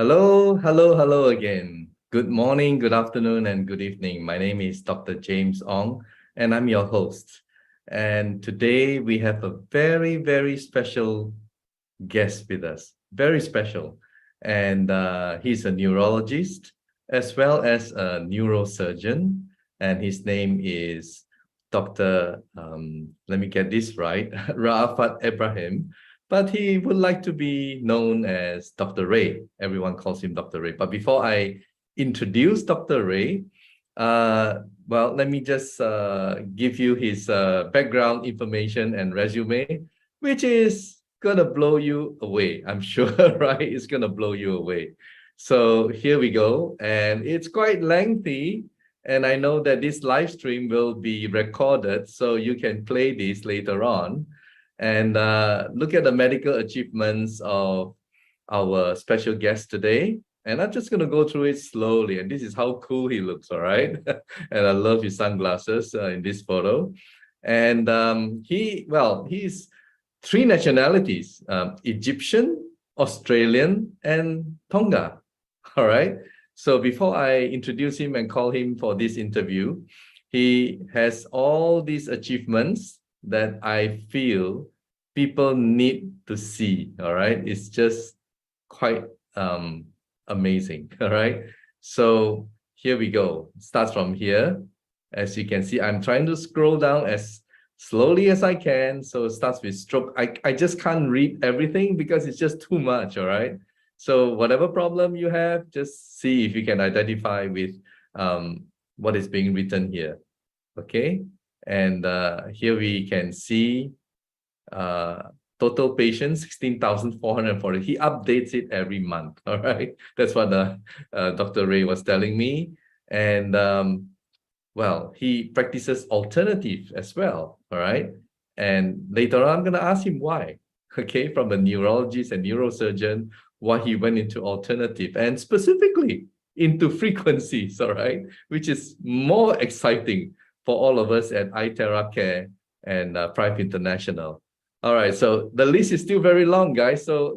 Hello again. Good morning, good afternoon, and good evening. My name is Dr. James Ong, and I'm your host. And today we have a very special guest with us. Very special. And he's a neurologist as well as a neurosurgeon. And his name is Dr. Let me get this right, Raafat Ebrahim. But he would like to be known as Dr. Ray. Everyone calls him Dr. Ray. But before I introduce Dr. Ray, well, let me just give you his background information and resume, which is gonna blow you away. I'm sure, right? It's gonna blow you away. So here we go. And it's quite lengthy. And I know that this live stream will be recorded, so you can play this later on and look at the medical achievements of our special guest today. And I'm just going to go through it slowly. And this is how cool he looks, all right? And I love his sunglasses in this photo. And he's three nationalities, Egyptian, Australian, and Tonga, all right? So before I introduce him and call him for this interview, he has all these achievements that I feel people need to see, all right? It's just quite amazing, all right? So here we go. It starts from here. As you can see, I'm trying to scroll down as slowly as I can. So it starts with stroke. I just can't read everything because it's just too much, all right? So whatever problem you have, just see if you can identify with what is being written here, okay? And here we can see total patients, 16,440. He updates it every month, all right? That's what Dr. Ray was telling me. And well, he practices alternative as well, all right? And later on, I'm gonna ask him why, okay? From a neurologist and neurosurgeon, why he went into alternative and specifically into frequencies, all right? Which is more exciting for all of us at Terahertz and Prife International. All right, so the list is still very long, guys. So,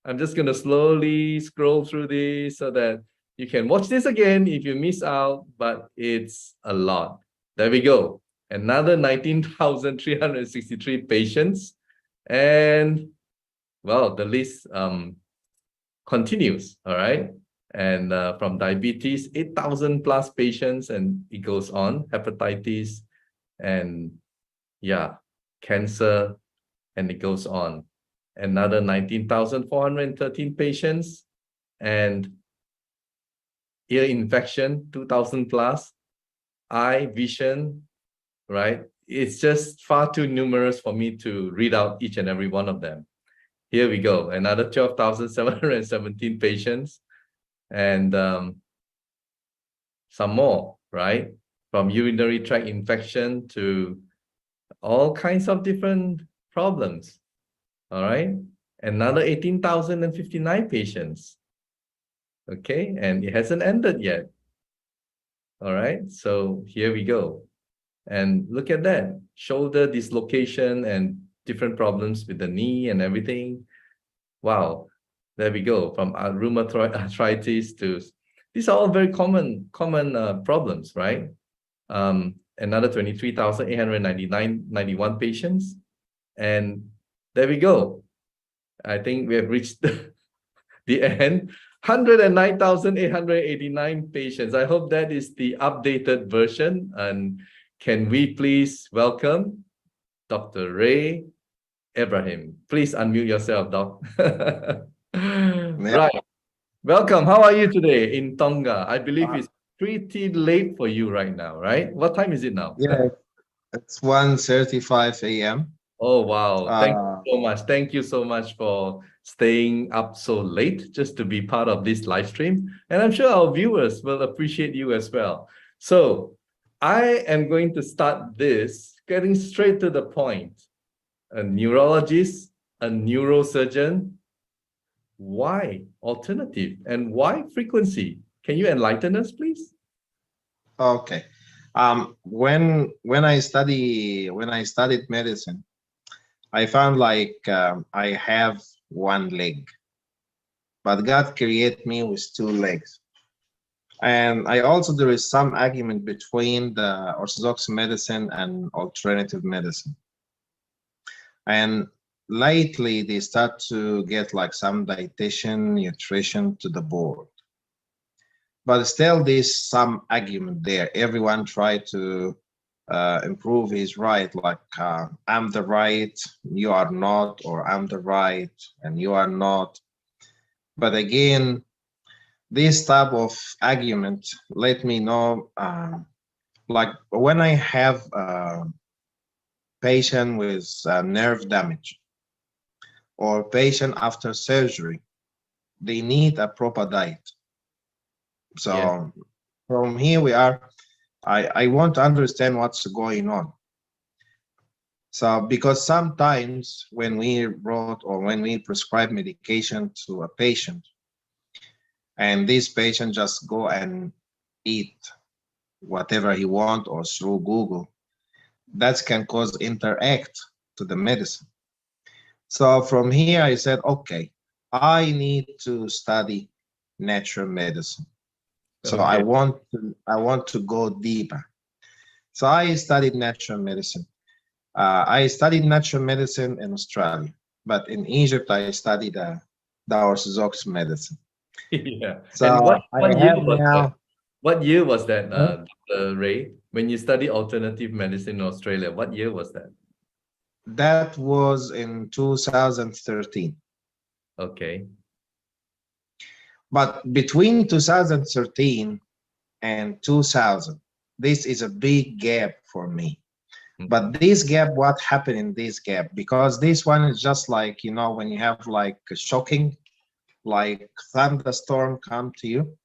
I'm just going to slowly scroll through this so that you can watch this again if you miss out, but it's a lot. There we go. Another 19,363 patients. And, well, the list continues, all right? And from diabetes, 8,000 plus patients, and it goes on, hepatitis, and yeah, cancer, and it goes on. Another 19,413 patients, and ear infection, 2,000 plus, eye, vision, right? It's just far too numerous for me to read out each and every one of them. Here we go, another 12,717 patients, and some more, right? From urinary tract infection to all kinds of different problems, all right? Another 18,059 patients, okay? And it hasn't ended yet, all right? So here we go. And look at that, shoulder dislocation and different problems with the knee and everything. Wow, there we go, from rheumatoid arthritis to, these are all very common problems, right? Another 23,891 patients. And there we go. I think we have reached the end. 109,889 patients. I hope that is the updated version. And can we please welcome Dr. Ray Ebrahim? Please unmute yourself, Doc. Right. Welcome. How are you today in Tonga? I believe it's pretty late for you right now, right? What time is it now? Yeah, it's 1:35 a.m. Oh, wow. Thank you so much. Thank you so much for staying up so late just to be part of this live stream. And I'm sure our viewers will appreciate you as well. So I am going to start this getting straight to the point. A neurologist, a neurosurgeon. Why alternative and why frequency? Can you enlighten us, please? Okay. When I studied medicine, I found like I have one leg. but God created me with two legs. And I also, there is some argument between the Orthodox medicine and alternative medicine. And lately they start to get like some dietitian, nutrition to the board. But still there's some argument there. Everyone try to improve his right, like I'm the right, you are not, or I'm the right and you are not. But again, this type of argument let me know, like when I have a patient with nerve damage or patient after surgery, they need a proper diet. So Yeah. from here we are, I want to understand what's going on. So because sometimes when we wrote or when we prescribe medication to a patient, and this patient just go and eat whatever he want or through Google, that can cause interact to the medicine. So from here I said, okay, I need to study natural medicine. So Okay. I want to go deeper. So I studied natural medicine. I studied natural medicine in Australia, but in Egypt I studied the Orthodox medicine. Yeah. And So I what year have was that? now. What year was that, Dr. Ray? When you study alternative medicine in Australia, what year was that? That was in 2013. Okay. But between 2013 and 2000, this is a big gap for me. But this gap, what happened in this gap? Because this one is just like, you know, when you have like a shocking, like thunderstorm come to you.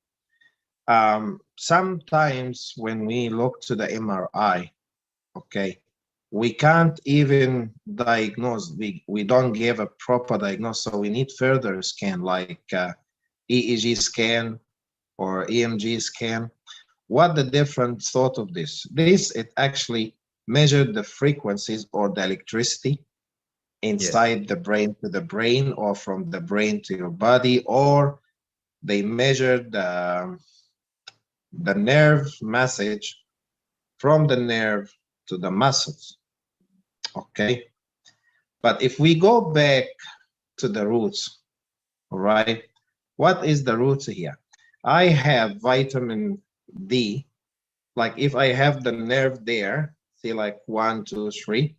Sometimes when we look to the MRI, okay, we can't even diagnose. We don't give a proper diagnosis, so we need further scan like EEG scan or EMG scan. What the different thought of this? This, it actually measured the frequencies or the electricity Yeah. inside the brain to the brain or from the brain to your body, or they measured the nerve message from the nerve to the muscles. Okay. But if we go back to the roots, all right, what is the roots here? I have vitamin D. Like if I have the nerve there, say like 1, 2, 3.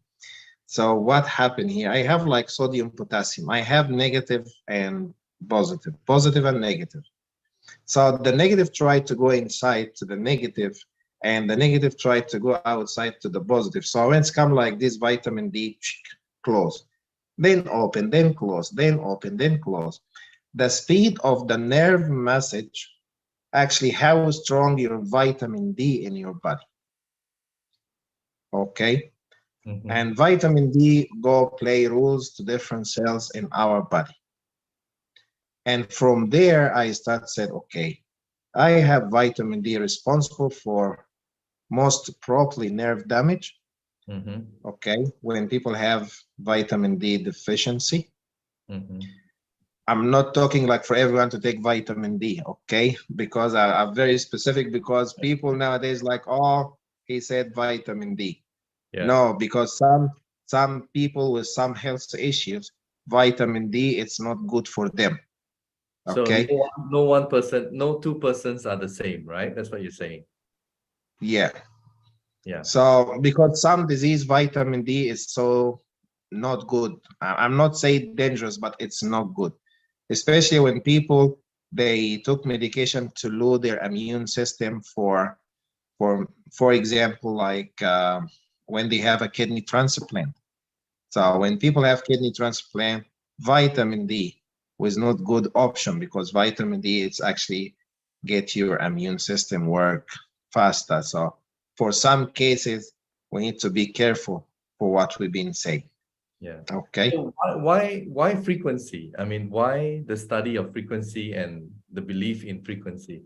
So what happened here? I have like sodium, potassium. I have negative and positive, positive and negative. So the negative tried to go inside to the negative, and the negative tried to go outside to the positive. So when it's come like this, vitamin D, close, then open, then close, then open, then close. The speed of the nerve message actually how strong your vitamin D in your body. Okay. And vitamin D go play roles to different cells in our body. And from there, I start said, okay, I have vitamin D responsible for most probably nerve damage. Okay, when people have vitamin D deficiency. I'm not talking like for everyone to take vitamin D, okay? Because I'm very specific because people nowadays like, oh, he said vitamin D. Yeah. No, because some people with some health issues, vitamin D, it's not good for them. Okay. So no one person, no two persons are the same, right? That's what you're saying. Yeah. Yeah. So because some disease, vitamin D is so not good. I'm not saying dangerous, but it's not good. Especially when people, they took medication to lower their immune system for example, like when they have a kidney transplant. So when people have kidney transplant, vitamin D was not good option because vitamin D it's actually get your immune system work faster. So for some cases, we need to be careful for what we've been saying. Yeah. Okay. So why frequency? I mean, why the study of frequency and the belief in frequency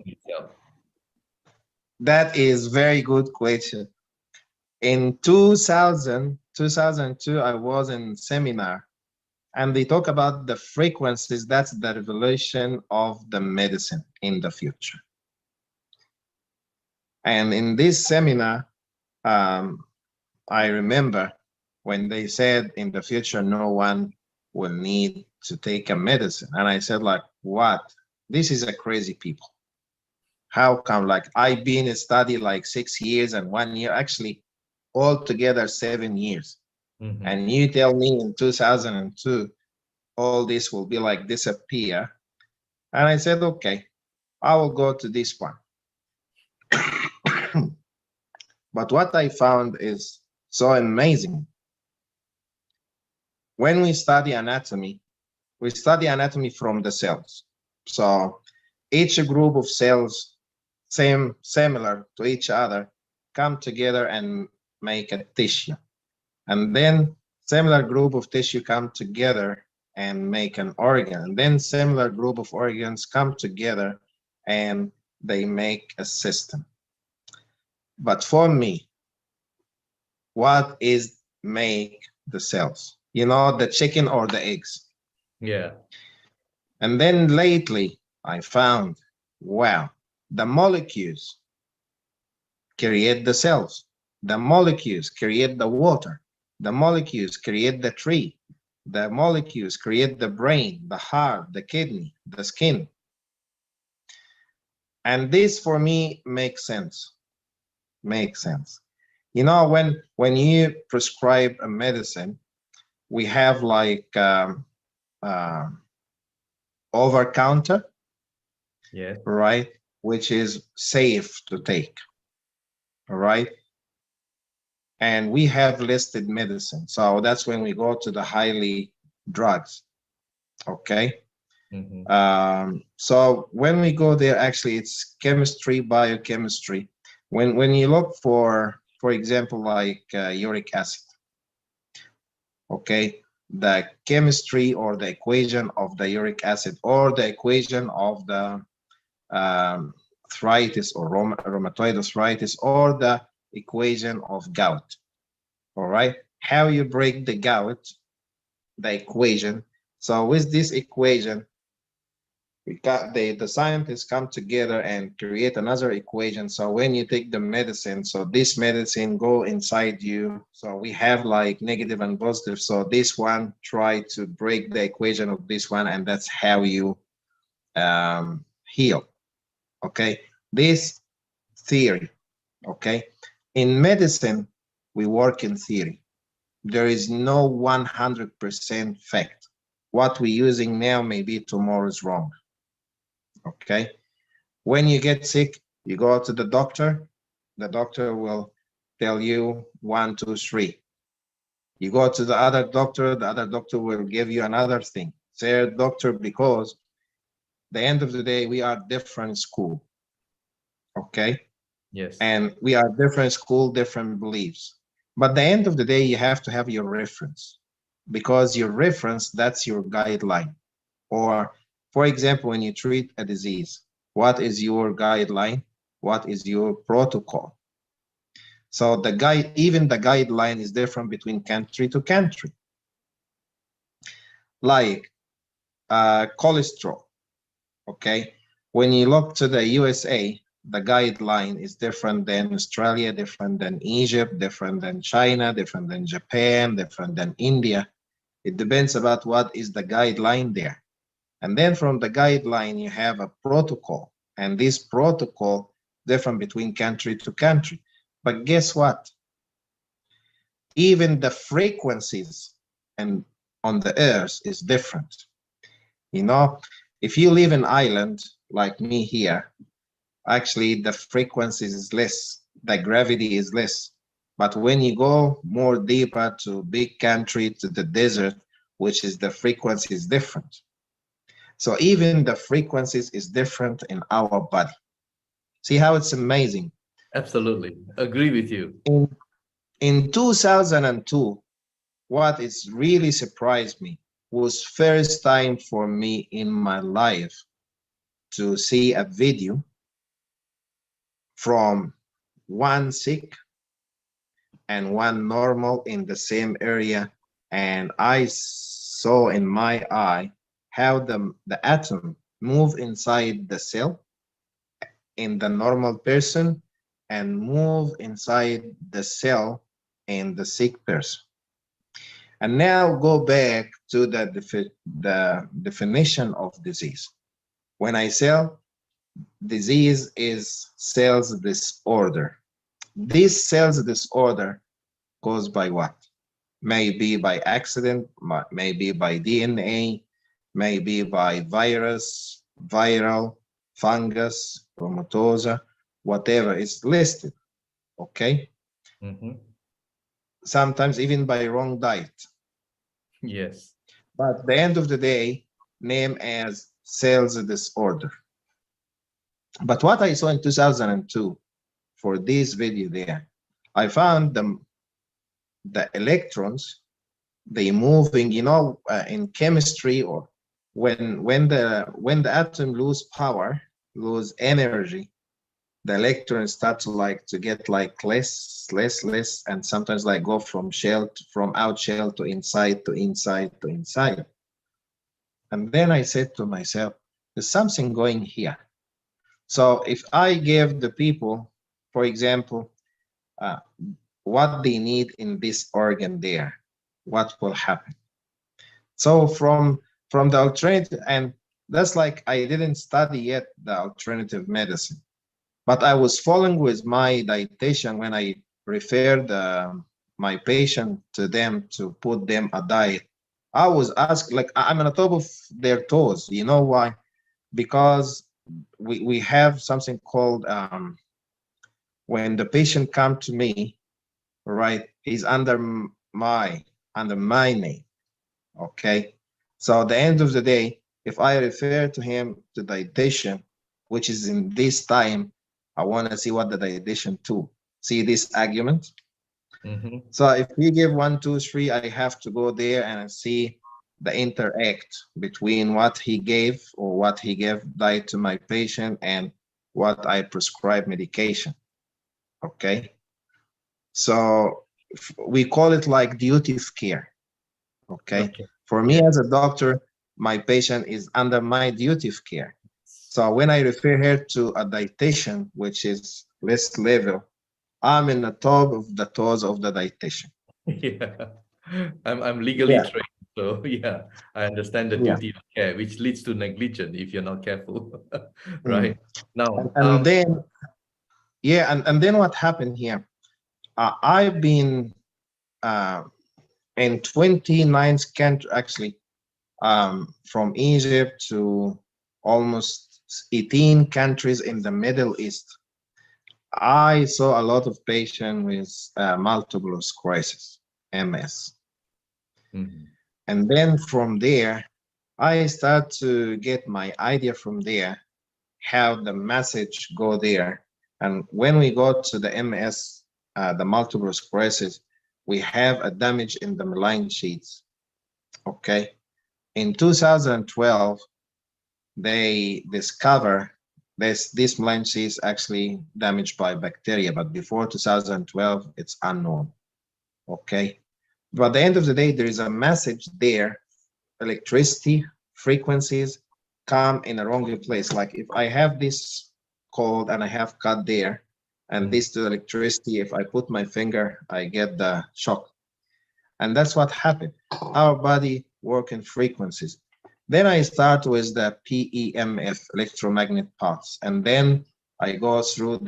itself? That is very good question. In 2002, I was in seminar and they talk about the frequencies. That's the revelation of the medicine in the future. And in this seminar, I remember when they said in the future no one will need to take a medicine, and I said, like, what? This is a crazy people. How come? Like, I've been in study like 6 years and 1 year, actually altogether 7 years. And you tell me in 2002 all this will be like disappear. And I said, okay, I will go to this one. But what I found is so amazing. When we study anatomy from the cells. So each group of cells, similar to each other, come together and make a tissue. And then similar group of tissue come together and make an organ. And then similar group of organs come together and they make a system. But for me, what is make the cells? You know, the chicken or the eggs. Yeah. And then lately I found, wow, the molecules create the cells. The molecules create the water. The molecules create the tree. The molecules create the brain, the heart, the kidney, the skin. And this for me makes sense. Makes sense. You know, when you prescribe a medicine, we have like over counter, Yes. right, which is safe to take, all right, and we have listed medicine. So that's when we go to the highly drugs, okay. So when we go there, actually it's chemistry, biochemistry. When you look for example, like uric acid, okay, the chemistry or the equation of the uric acid or the equation of the arthritis or rheumatoid arthritis or the equation of gout, all right, how you break the gout, the equation. So with this equation, we got the scientists come together and create another equation. So when you take the medicine, so this medicine go inside you. So we have like negative and positive. So this one try to break the equation of this one, and that's how you heal. Okay, this theory. Okay, in medicine we work in theory. There is no 100% fact. What we're using now maybe tomorrow is wrong. Okay, when you get sick, you go to the doctor will tell you 1, 2, 3. You go to the other doctor will give you another thing. Say, doctor, because the end of the day we are different school, okay. Yes. And we are different school, different beliefs, but the end of the day you have to have your reference, because your reference, that's your guideline. Or for example, when you treat a disease, what is your guideline? What is your protocol? So even the guideline is different between country to country. Like cholesterol, okay? When you look to the USA, the guideline is different than Australia, different than Egypt, different than China, different than Japan, different than India. It depends about what is the guideline there. And then from the guideline, you have a protocol. And this protocol different between country to country. But guess what? Even the frequencies and on the earth is different. You know, if you live in Ireland like me here, actually the frequencies is less, the gravity is less. But when you go more deeper to big country, to the desert, which is the frequency is different. So even the frequencies is different in our body. See how it's amazing? Absolutely. Agree with you. In 2002, what is really surprised me was first time for me in my life to see a video from one sick and one normal in the same area, and I saw saw in my eye how the atom move inside the cell in the normal person and move inside the cell in the sick person. And now go back to the definition of disease. When I say disease is cells disorder, this cells disorder caused by what? Maybe by accident, maybe by DNA, maybe by virus, viral, fungus, chromatosa, whatever is listed, okay? Sometimes even by wrong diet. Yes. But at the end of the day, name as cells disorder. But what I saw in 2002 for this video there, I found the electrons, they moving, you know, in chemistry, or when the atom lose power, lose energy, the electrons start to get like less, and sometimes like go from out shell to inside, to inside, to inside. And then I said to myself, there's something going here. So if I give the people, for example, what they need in this organ there, what will happen? So from the alternative, and that's like I didn't study yet the alternative medicine, but I was following with my dietitian when I referred my patient to them to put them a diet. I was asked, like, I'm on the top of their toes. You know why? Because we have something called when the patient come to me, right, he's under my name, okay? So at the end of the day, if I refer to him to dietitian, which is in this time, I want to see what the dietitian do. See this argument? So if we give 1, 2, 3, I have to go there and see the interact between what he gave or what he gave diet to my patient and what I prescribe medication. Okay. So we call it like duty of care. Okay. For me as a doctor, my patient is under my duty of care. So when I refer her to a dietitian, which is list level, I'm in the top of the toes of the dietitian. Yeah, I'm legally trained, so yeah, I understand the duty of care, which leads to negligence if you're not careful, right? Now, and then and then what happened here? I've been in 29 countries actually, from Egypt to almost 18 countries in the Middle East. I saw a lot of patients with multiple sclerosis, MS. And then from there, I start to get my idea from there, how the message go there. And when we go to the MS, the multiple sclerosis, we have a damage in the myelin sheaths, okay? In 2012, they discover this myelin sheath actually damaged by bacteria, but before 2012, it's unknown, okay? But at the end of the day, there is a message there. Electricity frequencies come in a wrong place. Like if I have this cold and I have cut there, and this to electricity, if I put my finger, I get the shock. And that's what happened. Our body work in frequencies. Then I start with the PEMF, electromagnetic pulse. And then I go through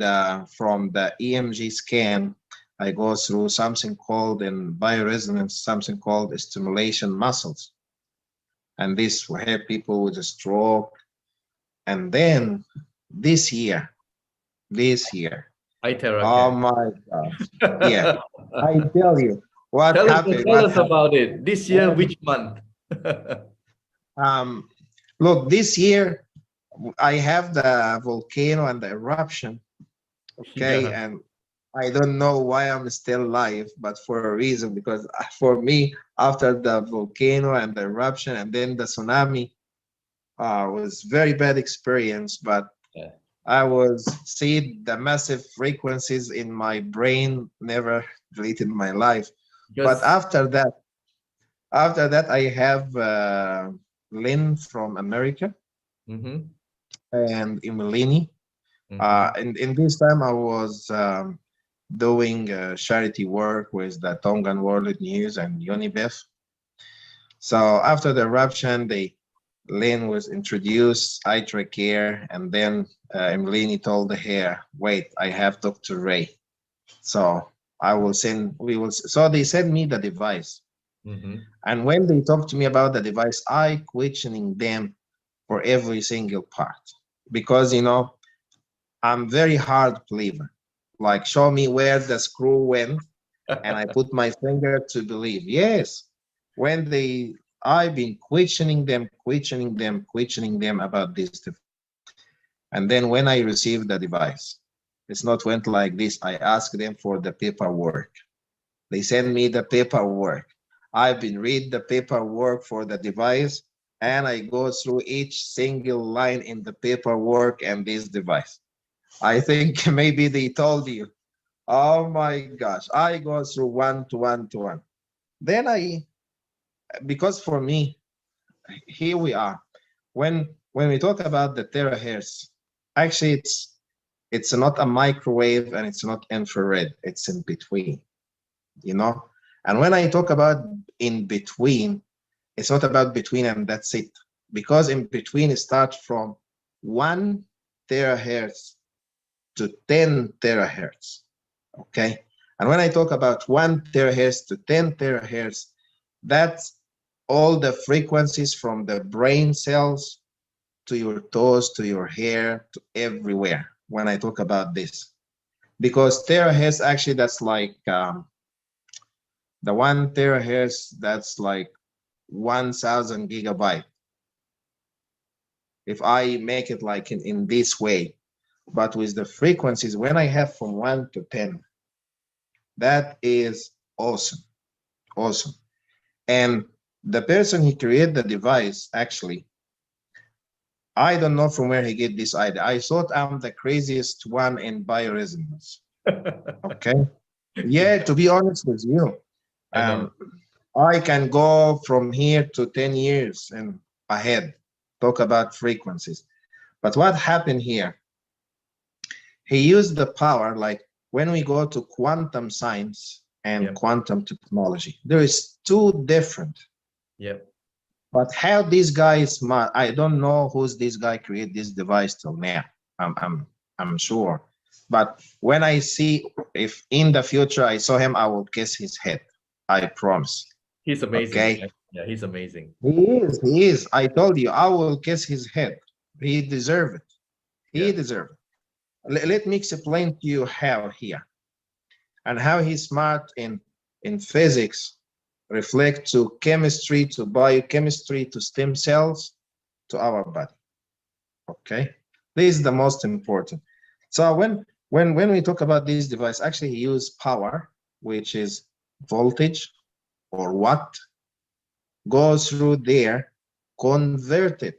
from the EMG scan, I go through something called in bioresonance, something called stimulation muscles. And this will help people with a stroke. And then this year, oh my God. Yeah, I tell you what happened. Tell us about it. This year, which month? Look, this year I have the volcano and the eruption. Okay, and I don't know why I'm still alive, but for a reason, because for me, after the volcano and the eruption and then the tsunami, was very bad experience, but I was seeing the massive frequencies in my brain, never deleted my life. But after that, After that, I have Lynn from America Mm-hmm. and Emilini. Mm-hmm. In this time, I was doing charity work with the Tongan World News and UNIBEF. So after the eruption, Lynn was introduced, I took care, and then Emilini told her, "Wait, I have Dr. Ray. So so they sent me the device. Mm-hmm. And when they talked to me about the device, I questioning them for every single part because I'm very hard believer. Like show me where the screw went, and I put my finger to believe. Yes, when I've been questioning them about this device, and then when I received the device, it's not went like this. I asked them for the paperwork. They send me the paperwork. I've been read the paperwork for the device, and I go through each single line in the paperwork and this device. I think maybe they told you. Oh my gosh, I go through one to one to one. Then because for me, here we are. When we talk about the terahertz, actually it's not a microwave and it's not infrared. It's in between, you know. And when I talk about in between, it's not about between and that's it. Because in between it starts from 1 terahertz to 10 terahertz. Okay. And when I talk about 1 terahertz to 10 terahertz, that's all the frequencies from the brain cells to your toes, to your hair, to everywhere when I talk about this. Because terahertz actually that's like the 1 terahertz, that's like 1,000 gigabyte. If I make it like in this way, but with the frequencies, when I have from 1 to 10, that is awesome. Awesome. And the person he created the device, actually, I don't know from where he get this idea. I thought I'm the craziest one in bioresonance. Okay. Yeah, to be honest with you, I know. um, I can go from here to 10 years and ahead, talk about frequencies. But what happened here? He used the power, like when we go to quantum science and Yep. quantum technology, there is two different. Yep. But how this guy is smart, I don't know who's this guy create this device till now. I'm sure. But when I see if in the future I saw him, I will kiss his head. I promise. He's amazing, Okay. man. Yeah, he's amazing. He is. I told you, I will kiss his head. He deserve it. He Yeah. deserve it. Let me explain to you how here and how he's smart in physics, reflect to chemistry, to biochemistry, to stem cells, to our body. Okay, this is the most important. So when we talk about this device, actually he use power, which is voltage or watt, goes through there, converted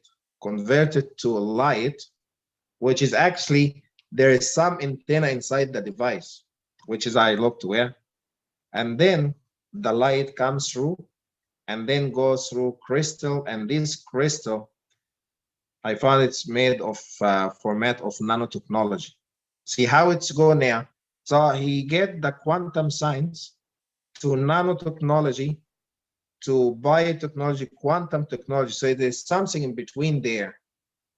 to light, which is actually there is some antenna inside the device, which is I looked where, and then the light comes through and then goes through crystal, and this crystal I found it's made of format of nanotechnology. See how it's going now. So he get the quantum science to nanotechnology to biotechnology, quantum technology. So there's something in between there.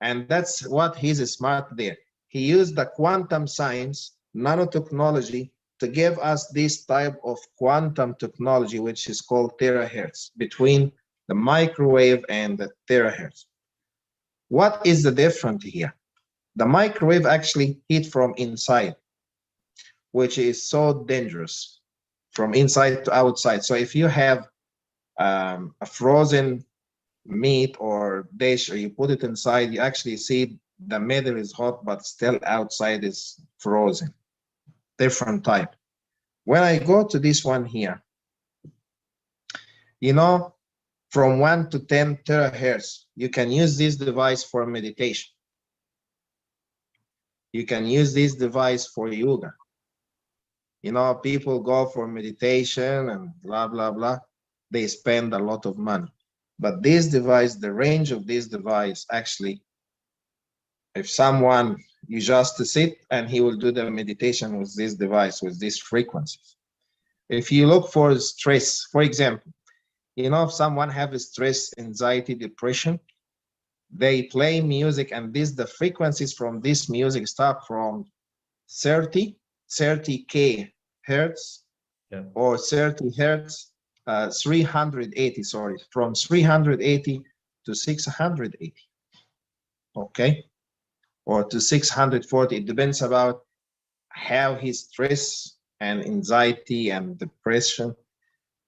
And that's what he's smart there. He used the quantum science, nanotechnology to give us this type of quantum technology, which is called terahertz, between the microwave and the terahertz. What is the difference here? The microwave actually heat from inside, which is so dangerous from inside to outside. So if you have a frozen meat or dish or you put it inside, you actually see the middle is hot, but still outside is frozen. Different type. When I go to this one here, you know, from 1 to 10 terahertz, you can use this device for meditation. You can use this device for yoga. You know, people go for meditation and blah, blah, blah. they spend a lot of money. But this device, the range of this device, actually, if someone, you just sit and he will do the meditation with this device, with these frequencies. If you look for stress, for example, you know, if someone have stress, anxiety, depression, they play music, and the frequencies from this music start from 30k hertz, Yeah. or 30 hertz, 380, sorry, from 380 to 680, okay, or to 640. It depends about how his stress and anxiety and depression.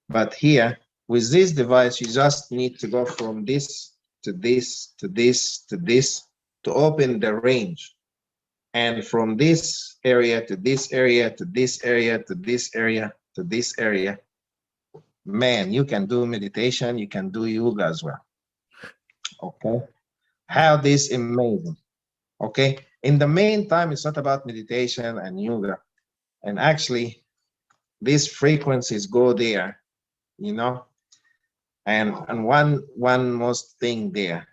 But here, with this device, you just need to go from this to this to this to this to open the range. And from this area to this area to this area to this area to this area, man, you can do meditation, you can do yoga as well. Okay, how this amazing. Okay, in the meantime, it's not about meditation and yoga, and actually these frequencies go there, you know. And one most thing there,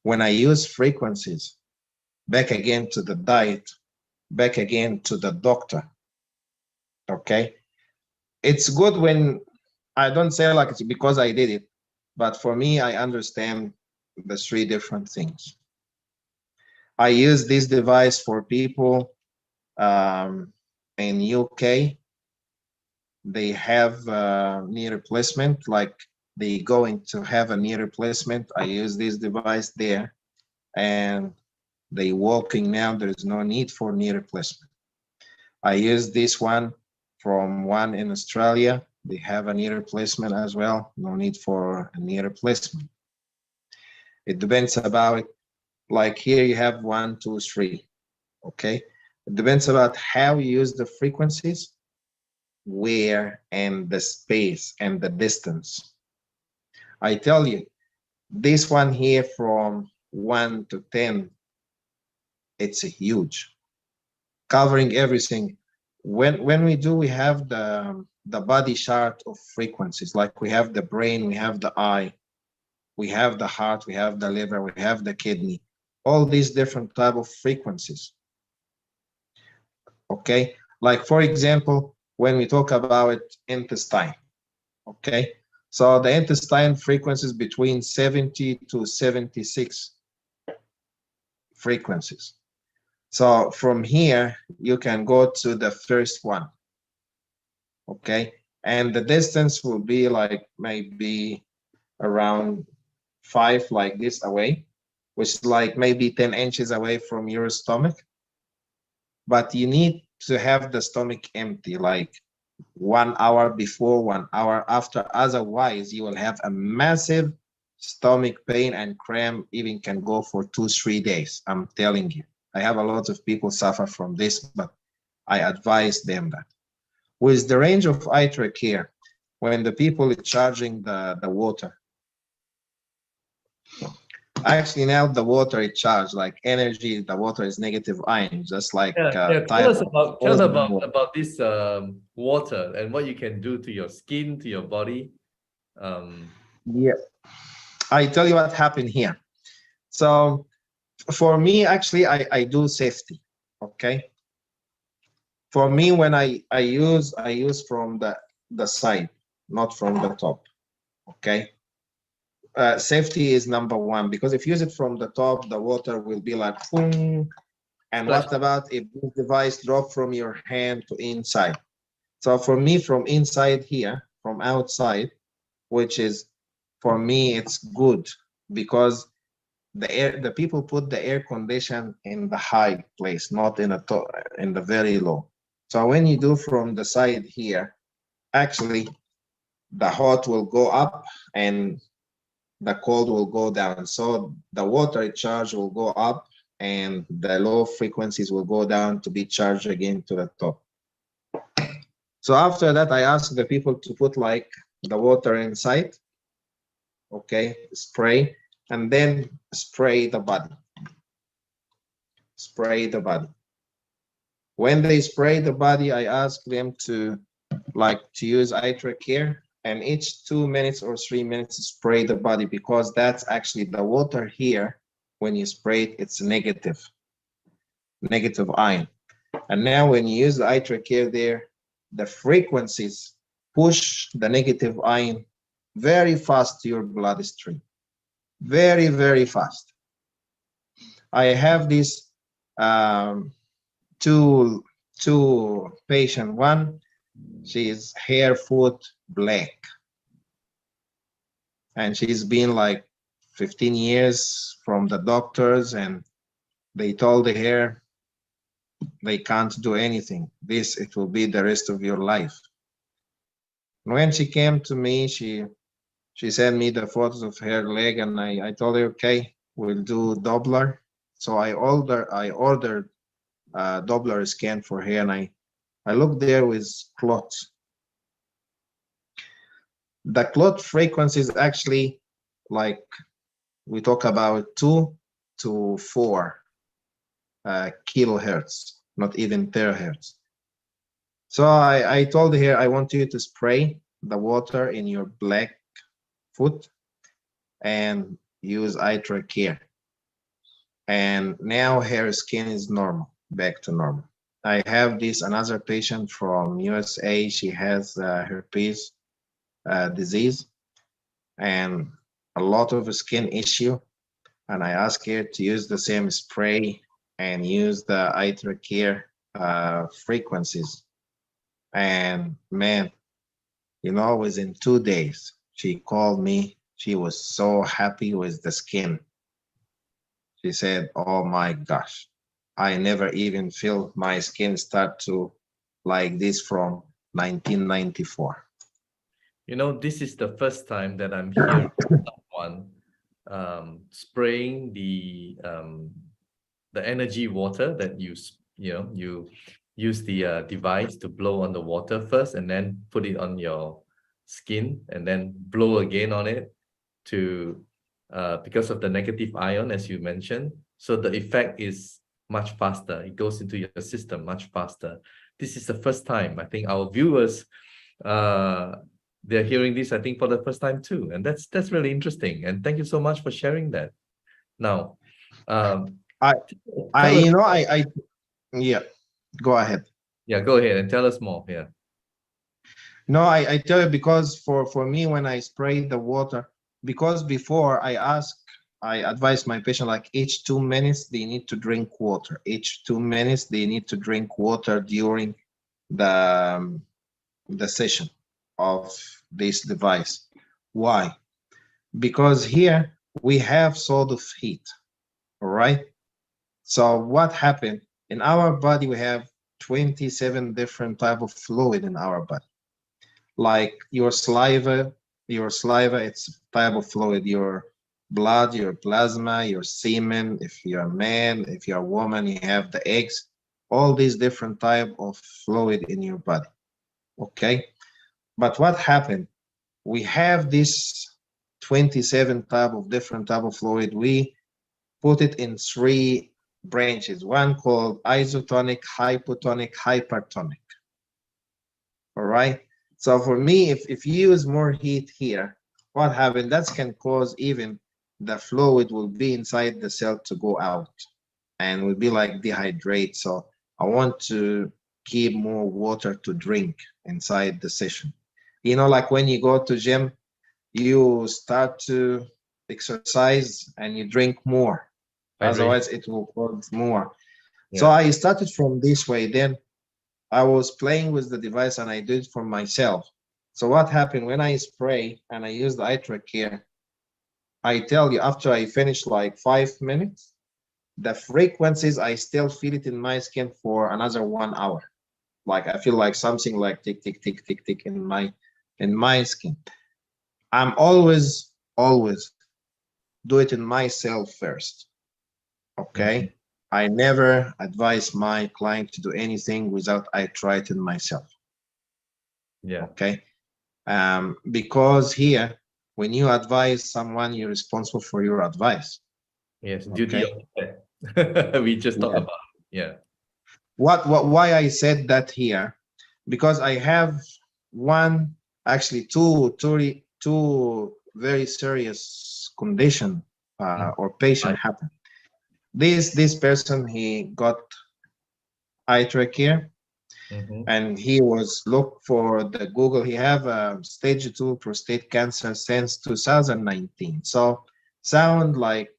when I use frequencies, back again to the diet, back again to the doctor. Okay, it's good when I don't say like it's because I did it, but for me, I understand the three different things. I use this device for people in UK. They have knee replacement, like they going to have a knee replacement. I use this device there, and they walking now. There is no need for knee replacement. I use this one from one in Australia. They have a knee replacement as well. No need for a knee replacement. It depends about it. Like here you have 1, 2, 3. Okay. It depends about how you use the frequencies, where, and the space and the distance. I tell you, this one here from 1 to 10, it's a huge, covering everything. When we do, we have the body chart of frequencies. Like we have the brain, we have the eye, we have the heart, we have the liver, we have the kidney, all these different type of frequencies. Okay, like for example, when we talk about intestine, okay, so the intestine frequencies between 70 to 76 frequencies. So from here, you can go to the first one, okay, and the distance will be like maybe around 5 like this away, which is like maybe 10 inches away from your stomach. But you need to have the stomach empty, like 1 hour before, 1 hour after. Otherwise, you will have a massive stomach pain, and cramp even can go for 2-3 days. I'm telling you, I have a lot of people suffer from this, but I advise them that. With the range of eye track here, when the people are charging the water, actually now the water is charged like energy. The water is negative ion, just like Tell us about this water and what you can do to your skin, to your body. Yeah, I tell you what happened here. So for me, actually, I do safety. Okay. For me, when I use from the side, not from the top. Okay. Safety is number one, because if you use it from the top, the water will be like boom. And what about if this device drop from your hand to inside? So for me, from inside here, from outside, which is for me, it's good, because the people put the air condition in the high place, not in the very low. So when you do from the side here, actually the hot will go up and the cold will go down. So the water charge will go up and the low frequencies will go down to be charged again to the top. So after that, I ask the people to put like the water inside, okay, spray, and then spray the body. Spray the body. When they spray the body, I ask them to use eye track here and each 2 minutes or 3 minutes spray the body, because that's actually the water here. When you spray it, it's negative ion. And now when you use the eye trachea there, the frequencies push the negative ion very fast to your bloodstream, very, very fast. I have this two patient. One, she's hair, foot black, and she's been like 15 years from the doctors, and they told her they can't do anything. It will be the rest of your life. When she came to me, she sent me the photos of her leg, and I told her, okay, we'll do Doppler. So I ordered a Doppler scan for her, and I looked there with clots. The clot frequency is actually like, we talk about 2 to 4 kilohertz, not even terahertz. So I told her, I want you to spray the water in your black foot and use eye trachea. And now her skin is normal, back to normal. I have another patient from USA. She has herpes disease and a lot of skin issue. And I asked her to use the same spray and use the eye trachea frequencies. And man, within 2 days, she called me. She was so happy with the skin. She said, oh my gosh, I never even feel my skin start to like this from 1994. This is the first time that I'm hearing someone spraying the energy water that you use the device to blow on the water first and then put it on your skin and then blow again on it because of the negative ion, as you mentioned. So the effect is much faster. It goes into your system much faster. This is the first time. I think our viewers, they're hearing this, I think, for the first time too. And that's really interesting. And thank you so much for sharing that. Now, yeah, go ahead. Yeah, go ahead and tell us more. Yeah. No, I tell you, because for me, when I spray the water, because before I advise my patient, like each 2 minutes, they need to drink water. Each 2 minutes, they need to drink water during the session of this device. Why? Because here we have sort of heat, all right? So what happened? In our body, we have 27 different type of fluid in our body. Like your saliva, it's a type of fluid. Your blood, your plasma, your semen, if you're a man, if you're a woman, you have the eggs, all these different type of fluid in your body, okay? But what happened? We have this 27 different type of fluid. We put it in 3 branches, one called isotonic, hypotonic, hypertonic. All right. So for me, if you use more heat here, what happened? That can cause even the fluid will be inside the cell to go out and will be like dehydrate. So I want to keep more water to drink inside the session. Like when you go to gym, you start to exercise and you drink more. Otherwise, it will cause more. Yeah. So I started from this way. Then I was playing with the device and I did it for myself. So what happened when I spray and I use the eye trachea, I tell you, after I finish like 5 minutes, the frequencies, I still feel it in my skin for another 1 hour. Like I feel like something like tick, tick, tick, tick, tick in my skin. I'm always do it in myself first. Okay. Mm-hmm. I never advise my client to do anything without I try it in myself. Yeah. Okay. Because here, when you advise someone, you're responsible for your advice. Yes, duty of care. We just talked about it. Yeah. Why I said that here? Because I have one actually two very serious condition or patient Right. happened. This person, he got eye trachea, Mm-hmm. and he was looked for the Google. He have stage 2 prostate cancer since 2019. So sound like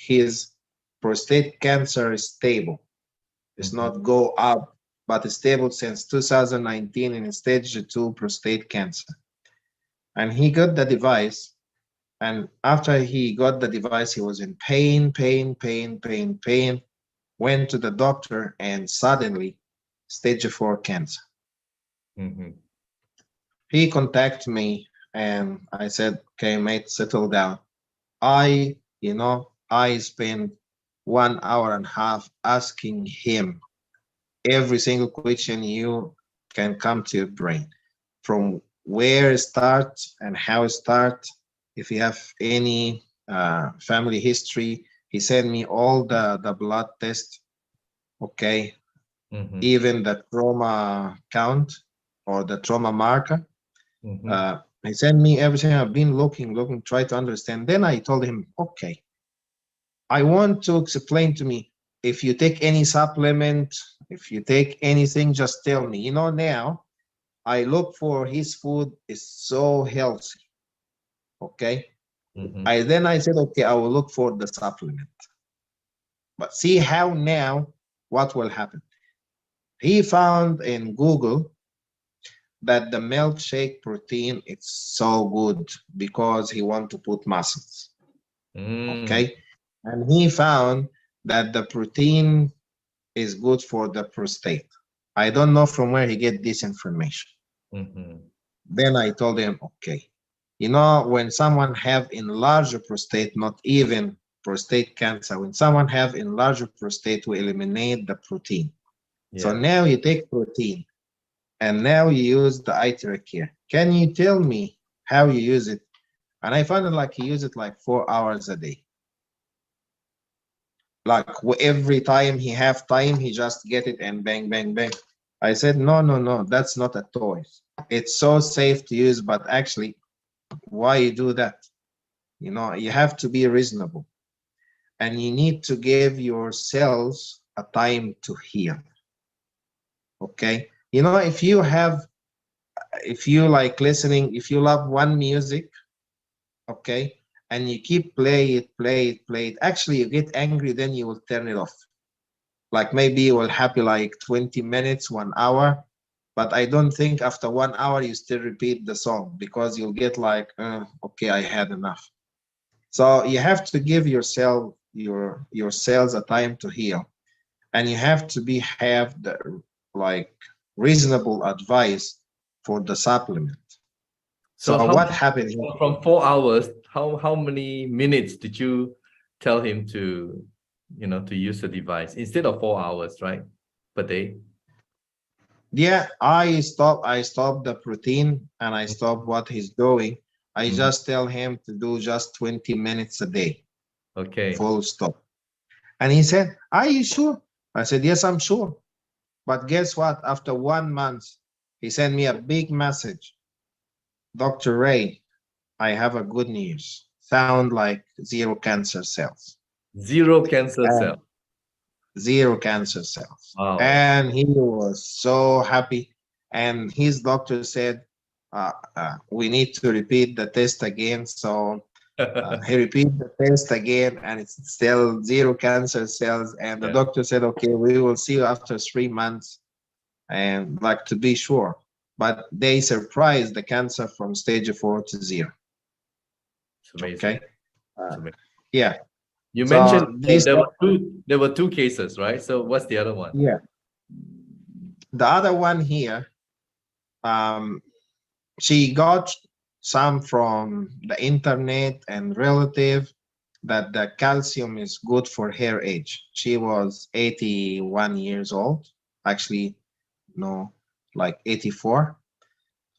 his prostate cancer is stable. It's Mm-hmm. not go up, but it's stable since 2019 in stage 2 prostate cancer. And he got the device. And after he got the device, he was in pain. Went to the doctor, and suddenly stage 4 cancer. Mm-hmm. He contacted me, and I said, okay, mate, settle down. I spent 1 hour and a half asking him every single question you can come to your brain, from where it starts and how it starts, if you have any family history. He sent me all the blood tests, okay, Mm-hmm. even the trauma count or the trauma marker. Mm-hmm. He sent me everything. I've been looking, try to understand. Then I told him, okay, I want to explain to me, if you take any supplement, if you take anything, just tell me. Now I look for his food is so healthy. Okay. Mm-hmm. I said, okay, I will look for the supplement. But see how now what will happen. He found in Google that the milkshake protein is so good because he want to put muscles. Mm. Okay. And he found that the protein is good for the prostate. I don't know from where he get this information. Mm-hmm. Then I told him, okay, when someone have enlarged prostate, not even prostate cancer, when someone have enlarged prostate, we eliminate the protein. So Yeah. now you take protein, and now you use the eye care. Can you tell me how you use it? And I found it like he use it like 4 hours a day. Like every time he have time, he just get it and bang, bang, bang. I said, no, that's not a toy. It's so safe to use, but actually, why you do that? You have to be reasonable, and you need to give your cells a time to heal. Okay? If you like listening, if you love one music, okay, and you keep play it, actually you get angry, then you will turn it off. Like maybe you will happy like 20 minutes, 1 hour, but I don't think after 1 hour you still repeat the song, because you'll get like, okay, I had enough. So you have to give yourself your cells a time to heal, and you have to have the like reasonable advice for the supplement. So So how what happened here? from 4 hours, how many minutes did you tell him to use the device instead of 4 hours, right? Per day? Yeah, I stopped the protein, and I stopped what he's doing. I Mhm. just tell him to do just 20 minutes a day, Okay. full stop. And he said, are you sure? I said, yes, I'm sure. But guess what? After 1 month, he sent me a big message. Dr. Ray, I have a good news. Found like zero cancer cells. Zero cancer And cell. zero cancer cells. Wow. And he was so happy. And his doctor said, we need to repeat the test again. So he repeated the test again, and it's still zero cancer cells. And the Yeah. doctor said, okay, we will see you after 3 months, and like to be sure. But they surprised the cancer from stage 4 to 0. It's amazing. Okay. It's Uh, amazing. yeah. You mentioned So this, there were two cases, right? So what's the other one? yeah. The other one here, um, she got some from the internet and relative that the calcium is good for her age. She was 81 years old, actually, no, like 84.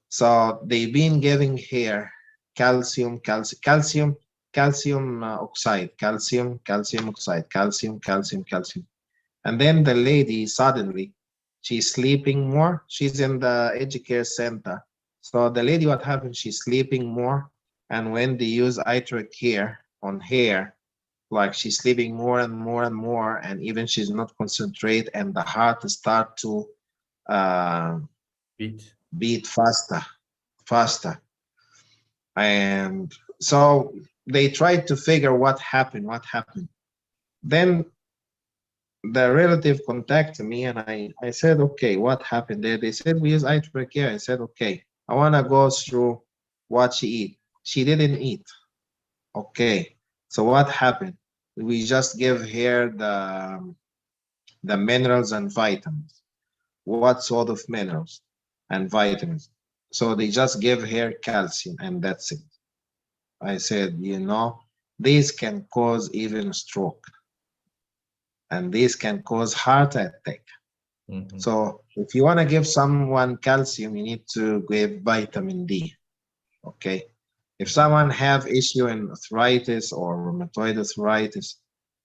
So they've been giving her calcium oxide, calcium oxide, calcium. And then the lady suddenly, she's sleeping more. She's in the aged care center. So the lady, what happened? She's sleeping more, and when they use iTrach here on hair, like she's sleeping more and more and more, and even she's not concentrate, and the heart start to uh, Beat. beat faster, faster. And so they tried to figure what happened. Then the relative contacted me, and I said, okay, what happened there? They said, we use eye trachea. I said, okay, I want to go through what she eat. She didn't eat. Okay, so what happened? We just give her the minerals and vitamins. What sort of minerals and vitamins? So they just give her calcium, and that's it. I said, this can cause even stroke, and this can cause heart attack. Mhm. So if you want to give someone calcium, you need to give vitamin D. Okay. If someone have issue in arthritis or rheumatoid arthritis,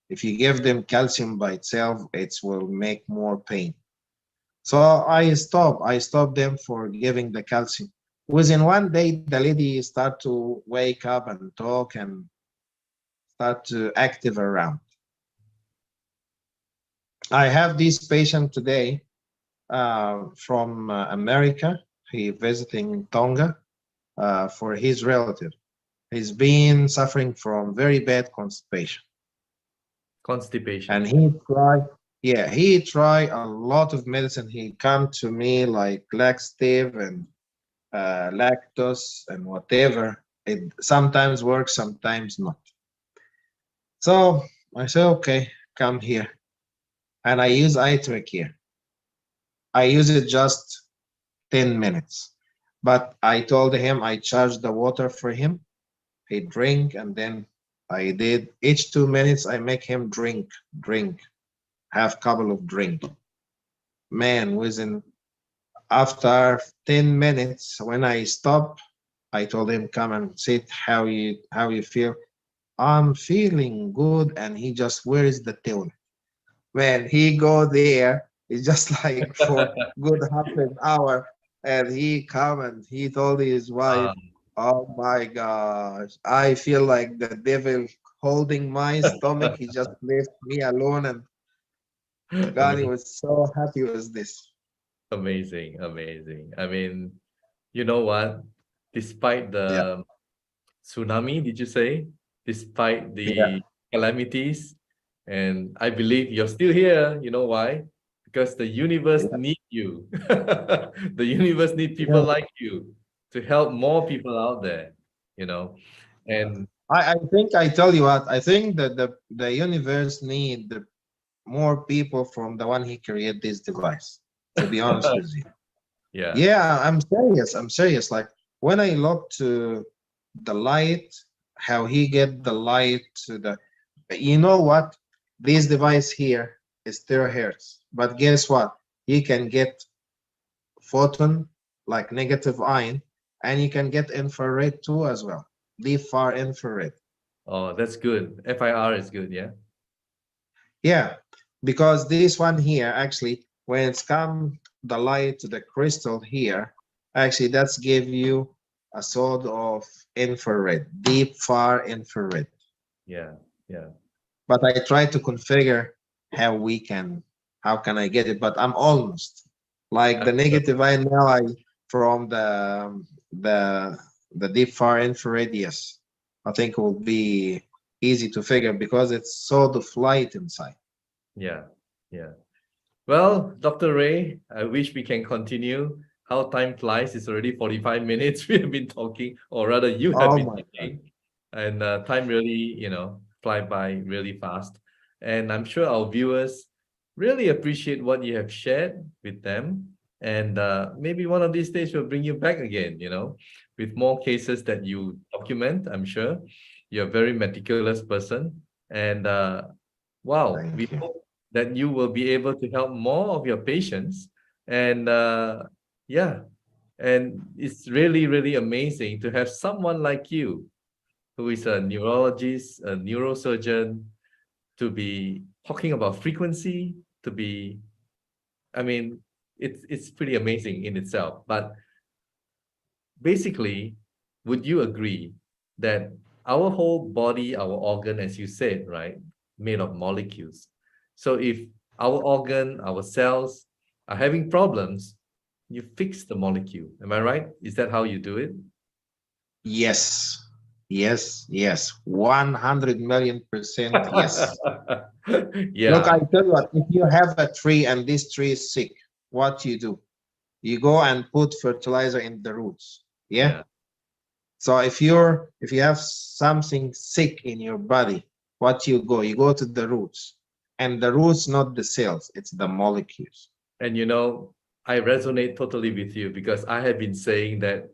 if you give them calcium by itself, it will make more pain. So I stopped them for giving the calcium. Within one day, the lady start to wake up and talk and start to active around. I have this patient today from America. He visiting Tonga for his relative. He's been suffering from very bad constipation, and Constipation. he tried a lot of medicine. He come to me like laxative and lactose and whatever. It sometimes works, sometimes not. So I said, okay, come here, and I use eye here. I use it just 10 minutes. But I told him I charged the water for him. He drink, and then I did each 2 minutes I make him drink, have couple of drink. Man, within after 10 minutes when I stop, I told him come and sit how you feel. I'm feeling good, and he just where is the towel? Man, he go there. It's just like for good half an hour, and he come and he told his wife, Ah, "Oh my gosh, I feel like the devil holding my stomach. He just left me alone." And God, he amazing, was so happy with this. amazing, amazing. I mean, you know what? Despite Yeah, the tsunami, did you say? Despite yeah, the calamities, and I believe you're still here. You know why? Because the universe yeah, need you. The universe need people yeah. like you to help more people out there, and I think I tell you what. I think that the universe need more people from the one he created this device. To be honest with you. yeah. Yeah, I'm serious. I'm serious. Like when I look to the light, how he get the light to the, you know what? This device here is terahertz, but guess what? He can get photon, like negative ion, and you can get infrared too as well. Deep far infrared. Oh, that's good. FIR is good, yeah. Yeah, because this one here actually, when it's come the light to the crystal here, actually that's give you a sort of infrared, deep far infrared. Yeah, yeah. But I try to configure how we can, how can I get it? But I'm almost like the negative ion now. I from the the deep far infrared. Yes, I think it will be easy to figure because it's sort of light inside. Yeah, yeah. Well, Dr. Ray, I wish we can continue. How time flies. It's already 45 minutes we have been talking, or rather, you have Oh been my God. talking. And time really, fly by really fast. And I'm sure our viewers really appreciate what you have shared with them. And maybe one of these days we'll bring you back again, with more cases that you document, I'm sure. You're a very meticulous person. And wow, we Thank you. hope that you will be able to help more of your patients. And yeah, and it's really, really amazing to have someone like you, who is a neurologist, a neurosurgeon, to be talking about frequency, to be, I mean, it's pretty amazing in itself. But basically, would you agree that our whole body, our organ, as you said, right, made of molecules? So if our organ, our cells are having problems, you fix the molecule. Am I right? Is that how you do it? Yes, yes. 100 million% yes. Look, Yeah, I tell you what, if you have a tree and this tree is sick, what you do? You go and put fertilizer in the roots. Yeah. yeah. So if you have something sick in your body, what you go? You go to the roots. And the roots, not the cells, it's the molecules. And I resonate totally with you because I have been saying that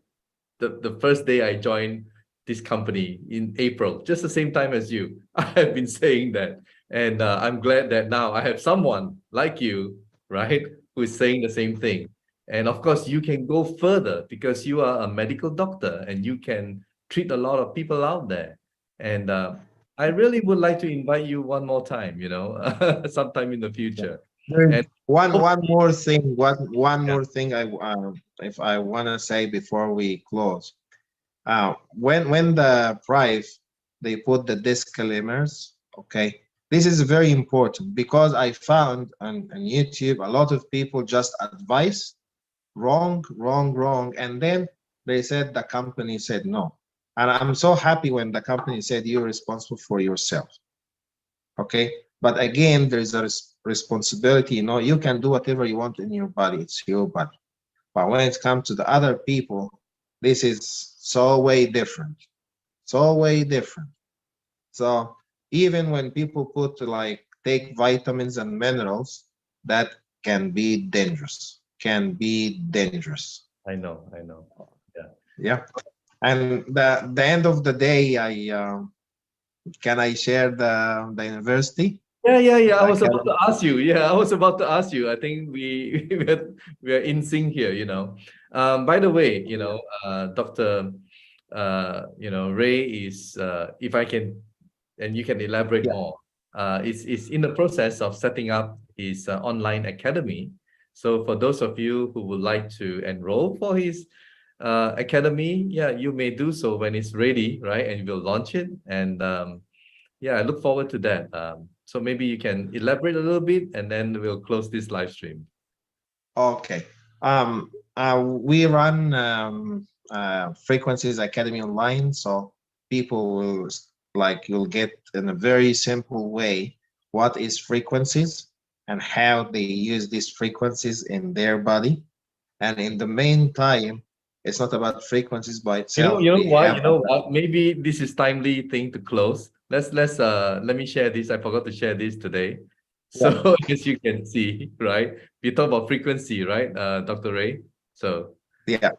the first day I joined this company in April, just the same time as you, I have been saying that. And I'm glad that now I have someone like you, right, who is saying the same thing. And of course, you can go further because you are a medical doctor and you can treat a lot of people out there. And I really would like to invite you one more time, sometime in the future. There's And one hopefully, more thing. One yeah, more thing if I want to say before we close. When the Prive they put the disclaimers, okay, this is very important because I found on YouTube a lot of people just advise wrong, and then they said the company said no. And I'm so happy when the company said you're responsible for yourself. Okay, but again, there's a responsibility. You can do whatever you want in your body, it's your body. But when it comes to the other people, this is so way different, so way different. So even when people put like take vitamins and minerals, that can be dangerous, can be dangerous. I know, I know. Yeah. Yeah. And the end of the day, I can I share the university, Yeah. I the was about to academy? ask you. Yeah, I was about to ask you. I think we're in sync here, By the way, Dr. Ray is if I can and you can elaborate Yeah. more. Is in the process of setting up his online academy. So for those of you who would like to enroll for his academy, yeah, you may do so when it's ready, right? And we'll launch it. And yeah, I look forward to that. So maybe you can elaborate a little bit and then we'll close this live stream. Okay. We run Frequencies Academy online, so people will like you'll get in a very simple way what is frequencies and how they use these frequencies in their body. And in the meantime, it's not about frequencies by You know, itself. you know We what? have You know other. what? Maybe this is timely thing to close. Let me share this. I forgot to share this today. Yeah. So as you can see, right? We talk about frequency, right, Dr. Ray? So Yeah.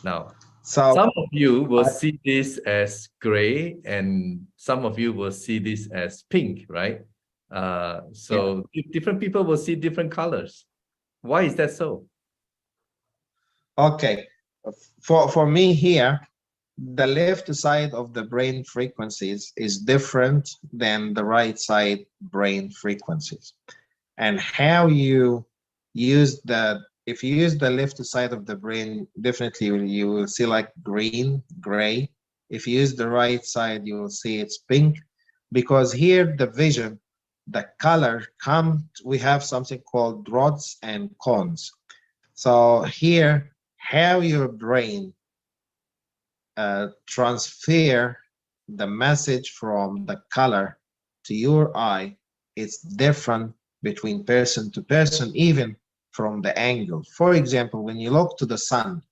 now So some of you will I, see this as gray and some of you will see this as pink, right? yeah. So different people will see different colors. Why is that so? Okay. For me here, the left side of the brain frequencies is different than the right side brain frequencies. And how you use if you use the left side of the brain, definitely you will see like green, gray. If you use the right side, you will see it's pink, because here the vision, the color we have something called rods and cones. So here, how your brain transfer the message from the color to your eye, it's different between person to person, even from the angle. For example, when you look to the sun,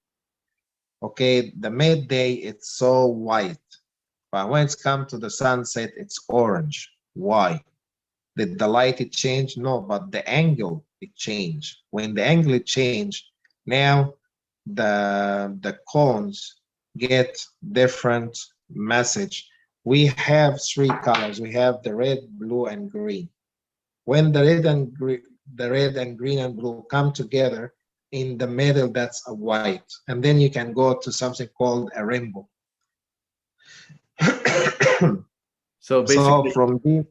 okay, the midday it's so white, but when it's come to the sunset, it's orange. Why? Did the light it change? No, but the angle it changed. When the angle it changed, now the cones get different message. We have three colors. We have the red, blue, and green. When the red and green and blue come together, in the middle that's a white, and then you can go to something called a rainbow. So So basically, from this,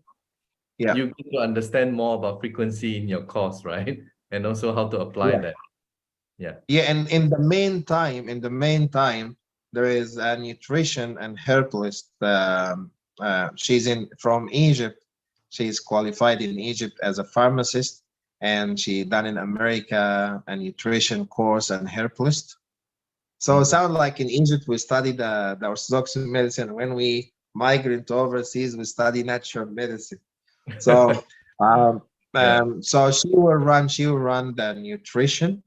yeah, you get to understand more about frequency in your course, right? And also how to apply yeah. that. Yeah. Yeah, and in the meantime, there is a nutrition and herbalist. She's in from Egypt. She's qualified in Egypt as a pharmacist, and she done in America a nutrition course and herbalist. So it Mhm. sounds like in Egypt we study the Orthodox medicine. When we migrate to overseas, we study natural medicine. So um, Yeah. so she will run the nutrition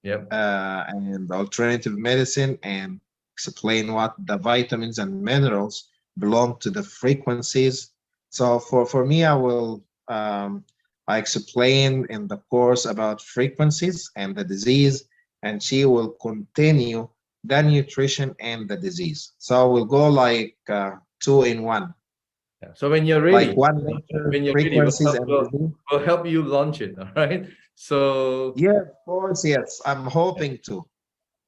Yep. and alternative medicine and explain what the vitamins and minerals belong to the frequencies. So for me, I explain in the course about frequencies and the disease, and she will continue the nutrition and the disease. So we'll go like two in one, Yeah. So when you're like ready, one lecture, when you're ready, frequencies and disease. we'll help you launch it. All right. So Yeah, of course, yes. I'm hoping to.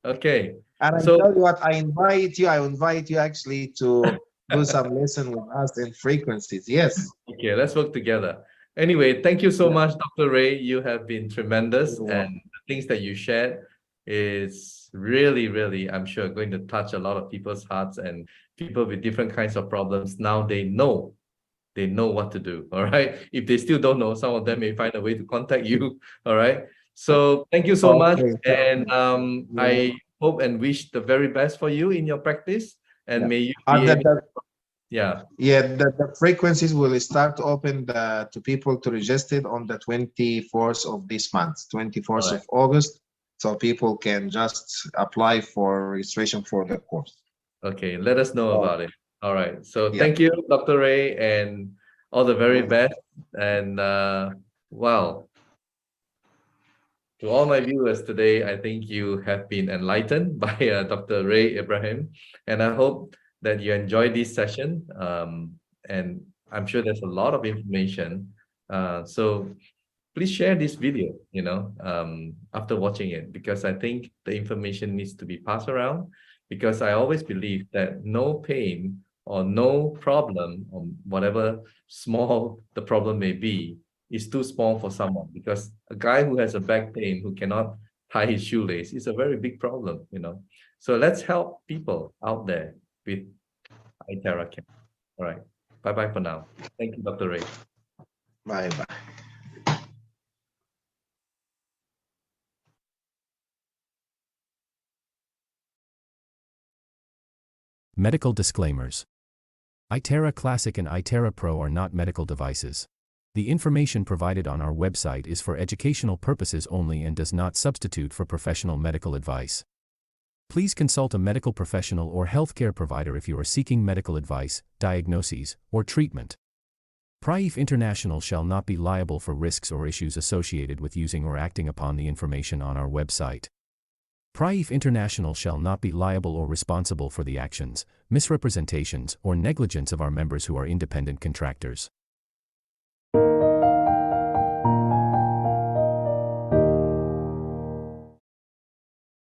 okay. And I So tell you what, I invite you actually to do some lesson with us in frequencies. Yes. okay, let's work together. Anyway, thank you so Yeah. much, Dr. Ray. You have been tremendous, You're and welcome. the things that you shared is really, really, I'm sure, going to touch a lot of people's hearts and people with different kinds of problems. Now they know what to do. All right. If they still don't know, some of them may find a way to contact you. All right. So thank you so much. Okay, thank And you. Yeah. I hope and wish the very best for you in your practice. And Yeah. may you And be able, yeah. the frequencies will start to open to people to register on the 24th of this month, All 24th right. of August. So people can just apply for registration for the course. Okay. Let us know Oh, about it. All right. So yeah. thank you, Dr. Ray, and all the very Welcome. best. And wow. To all my viewers today, I think you have been enlightened by Dr. Ray Ebrahim, and I hope that you enjoyed this session. And I'm sure there's a lot of information. So please share this video, after watching it, because I think the information needs to be passed around. Because I always believe that no pain or no problem, or whatever small the problem may be, is too small for someone. Because a guy who has a back pain who cannot tie his shoelace is a very big problem. So let's help people out there with iTerra Care. All right. Bye bye for now. Thank you, Dr. Ray. Bye bye. Medical disclaimers. iTerra Classic and iTerra Pro are not medical devices. The information provided on our website is for educational purposes only and does not substitute for professional medical advice. Please consult a medical professional or healthcare provider if you are seeking medical advice, diagnoses, or treatment. Prife International shall not be liable for risks or issues associated with using or acting upon the information on our website. Prife International shall not be liable or responsible for the actions, misrepresentations, or negligence of our members who are independent contractors.